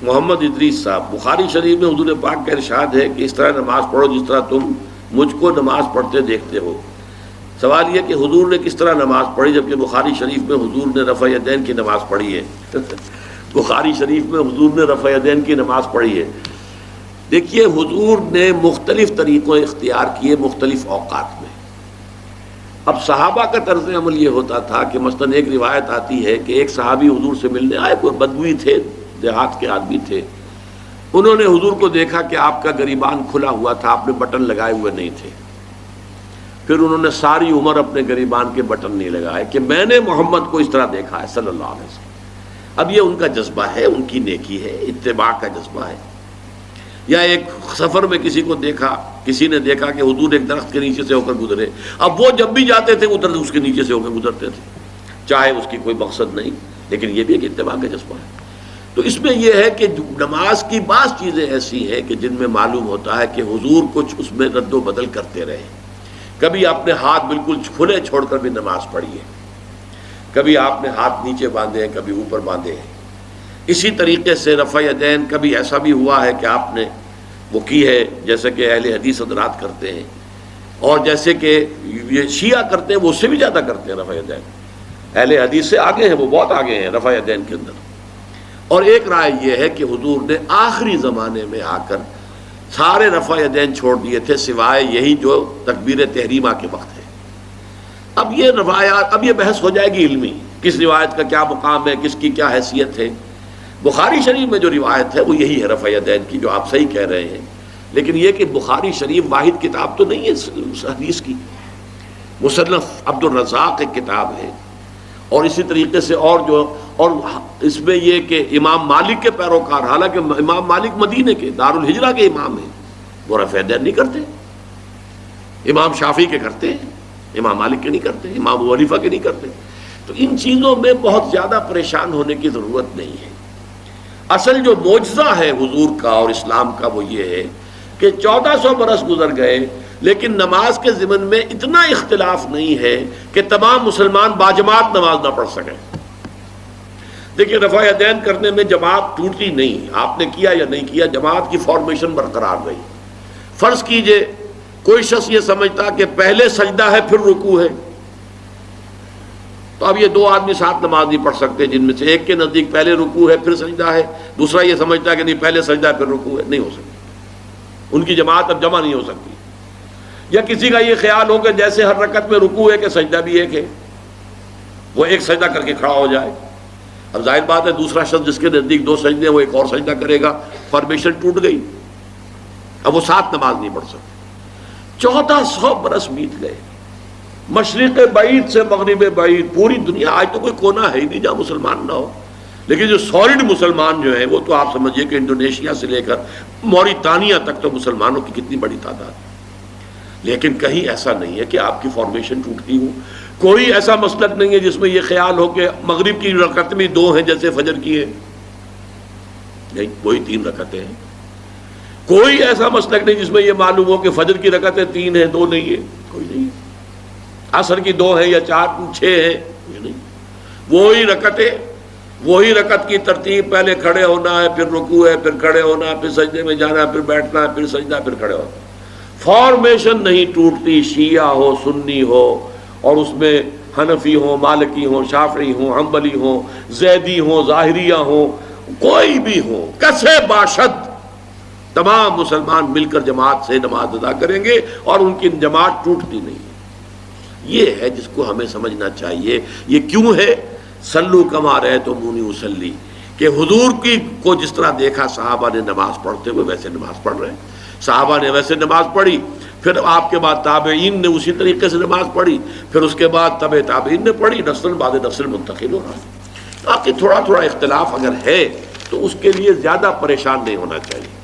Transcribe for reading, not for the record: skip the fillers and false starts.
محمد ادریس صاحب، بخاری شریف میں حضور پاک کا ارشاد ہے کہ اس طرح نماز پڑھو جس طرح تم مجھ کو نماز پڑھتے دیکھتے ہو۔ سوال یہ کہ حضور نے کس طرح نماز پڑھی جبکہ بخاری شریف میں حضور نے رفع یدین کی نماز پڑھی ہے؟ بخاری شریف میں حضور نے رفع یدین کی نماز پڑھی ہے۔ دیکھیے حضور نے مختلف طریقوں اختیار کیے مختلف اوقات میں۔ اب صحابہ کا طرز عمل یہ ہوتا تھا کہ مثلاً ایک روایت آتی ہے کہ ایک صحابی حضور سے ملنے آئے، کوئی بدوی تھے، دیہات کے آدمی تھے، انہوں نے حضور کو دیکھا کہ آپ کا گریبان کھلا ہوا تھا، آپ نے بٹن لگائے ہوئے نہیں تھے۔ پھر انہوں نے ساری عمر اپنے گریبان کے بٹن نہیں لگائے کہ میں نے محمد کو اس طرح دیکھا ہے صلی اللہ علیہ وسلم۔ اب یہ ان کا جذبہ ہے، ان کی نیکی ہے، اتباع کا جذبہ ہے۔ یا ایک سفر میں کسی کو دیکھا، کسی نے دیکھا کہ حضور ایک درخت کے نیچے سے ہو کر گزرے، اب وہ جب بھی جاتے تھے ادھر اس کے نیچے سے ہو کر گزرتے تھے، چاہے اس کی کوئی مقصد نہیں، لیکن یہ بھی ایک اتباع کا جذبہ ہے۔ تو اس میں یہ ہے کہ نماز کی بعض چیزیں ایسی ہیں کہ جن میں معلوم ہوتا ہے کہ حضور کچھ اس میں رد و بدل کرتے رہے۔ کبھی آپ نے ہاتھ بالکل کھلے چھوڑ کر بھی نماز پڑھی ہے، کبھی آپ نے ہاتھ نیچے باندھے ہیں، کبھی اوپر باندھے ہیں۔ اسی طریقے سے رفع یدین کبھی ایسا بھی ہوا ہے کہ آپ نے وہ کی ہے جیسے کہ اہل حدیث حضرات کرتے ہیں، اور جیسے کہ یہ شیعہ کرتے ہیں وہ اس سے بھی زیادہ کرتے ہیں رفع یدین۔ اہل حدیث سے آگے ہیں، وہ بہت آگے ہیں رفع یدین کے اندر۔ اور ایک رائے یہ ہے کہ حضور نے آخری زمانے میں آ کر سارے رفع یدین چھوڑ دیے تھے سوائے یہی جو تکبیر تحریمہ کے وقت ہے۔ اب یہ روایات، اب یہ بحث ہو جائے گی علمی، کس روایت کا کیا مقام ہے، کس کی کیا حیثیت ہے۔ بخاری شریف میں جو روایت ہے وہ یہی ہے رفع یدین کی، جو آپ صحیح کہہ رہے ہیں، لیکن یہ کہ بخاری شریف واحد کتاب تو نہیں ہے اس حدیث کی، مصنف عبد الرزاق ایک کتاب ہے، اور اسی طریقے سے اور اس میں یہ کہ امام مالک کے پیروکار، حالانکہ امام مالک مدینے کے دارالہجرہ کے امام ہیں، وہ رفع یدین نہیں کرتے۔ امام شافعی کے کرتے ہیں، امام مالک کے نہیں کرتے، امام ابو حنیفہ کے نہیں کرتے۔ تو ان چیزوں میں بہت زیادہ پریشان ہونے کی ضرورت نہیں ہے۔ اصل جو معجزہ ہے حضور کا اور اسلام کا وہ یہ ہے کہ 1400 برس گزر گئے لیکن نماز کے ضمن میں اتنا اختلاف نہیں ہے کہ تمام مسلمان باجماعت نماز نہ پڑھ سکیں۔ دیکھیں رفع یدین کرنے میں جماعت ٹوٹی نہیں، آپ نے کیا یا نہیں کیا، جماعت کی فارمیشن برقرار رہی۔ فرض کیجئے کوئی شخص یہ سمجھتا کہ پہلے سجدہ ہے پھر رکوع ہے، تو اب یہ دو آدمی ساتھ نماز نہیں پڑھ سکتے، جن میں سے ایک کے نزدیک پہلے رکوع ہے پھر سجدہ ہے، دوسرا یہ سمجھتا ہے کہ نہیں پہلے سجدہ ہے پھر رکوع ہے، نہیں ہو سکتی، ان کی جماعت اب جمع نہیں ہو سکتی۔ یا کسی کا یہ خیال ہو کہ جیسے ہر رکعت میں رکوع ہے کہ سجدہ بھی ایک ہے، وہ ایک سجدہ کر کے کھڑا ہو جائے۔ اب ظاہر بات ہے دوسرا شخص جس کے نزدیک دو سجدے ہیں وہ ایک اور سجدہ کرے گا، فارمیشن ٹوٹ گئی، اب وہ ساتھ نماز نہیں پڑھ سکتے۔ 1400 برس بیت گئے، مشرق بعید سے مغرب بعید، پوری دنیا، آج تو کوئی کونا ہے ہی نہیں جہاں مسلمان نہ ہو، لیکن جو سالڈ مسلمان جو ہیں وہ تو آپ سمجھیے کہ انڈونیشیا سے لے کر موریتانیہ تک تو مسلمانوں کی کتنی بڑی تعداد ہے۔ لیکن کہیں ایسا نہیں ہے کہ آپ کی فارمیشن ٹوٹتی ہو، کوئی ایسا مسلک نہیں ہے جس میں یہ خیال ہو کہ مغرب کی رکعت میں 2 ہیں جیسے فجر کی ہے، نہیں، وہی 3 رکعتیں ہیں۔ کوئی ایسا مسلک نہیں جس میں یہ معلوم ہو کہ فجر کی رکعتیں 3 ہیں 2 نہیں ہے، کوئی نہیں ہے۔ عصر کی 2 ہیں یا 4 6 ہیں، کوئی نہیں، وہی رکعت کی ترتیب، پہلے کھڑے ہونا ہے پھر رکوع ہے پھر کھڑے ہونا ہے پھر سجدے میں جانا ہے پھر بیٹھنا ہے پھر سجدہ پھر کھڑے ہونا۔ فارمیشن نہیں ٹوٹتی، شیعہ ہو سنی ہو، اور اس میں حنفی ہوں مالکی ہوں شافعی ہوں حنبلی ہوں زیدی ہوں ظاہریہ ہوں، کوئی بھی ہو، کسے باشد، تمام مسلمان مل کر جماعت سے نماز ادا کریں گے اور ان کی جماعت ٹوٹتی نہیں ہے۔ یہ ہے جس کو ہمیں سمجھنا چاہیے۔ یہ کیوں ہے؟ صلو کما رأیتمونی اصلی، کہ حضور کو جس طرح دیکھا صحابہ نے نماز پڑھتے ہوئے ویسے نماز پڑھ رہے ہیں، صحابہ نے ویسے نماز پڑھی، پھر آپ کے بعد تابعین نے اسی طریقے سے نماز پڑھی، پھر اس کے بعد تبع تابعین نے پڑھی، نسل بعد نسل منتقل ہو رہا ہے۔ باقی تھوڑا تھوڑا اختلاف اگر ہے تو اس کے لیے زیادہ پریشان نہیں ہونا چاہیے۔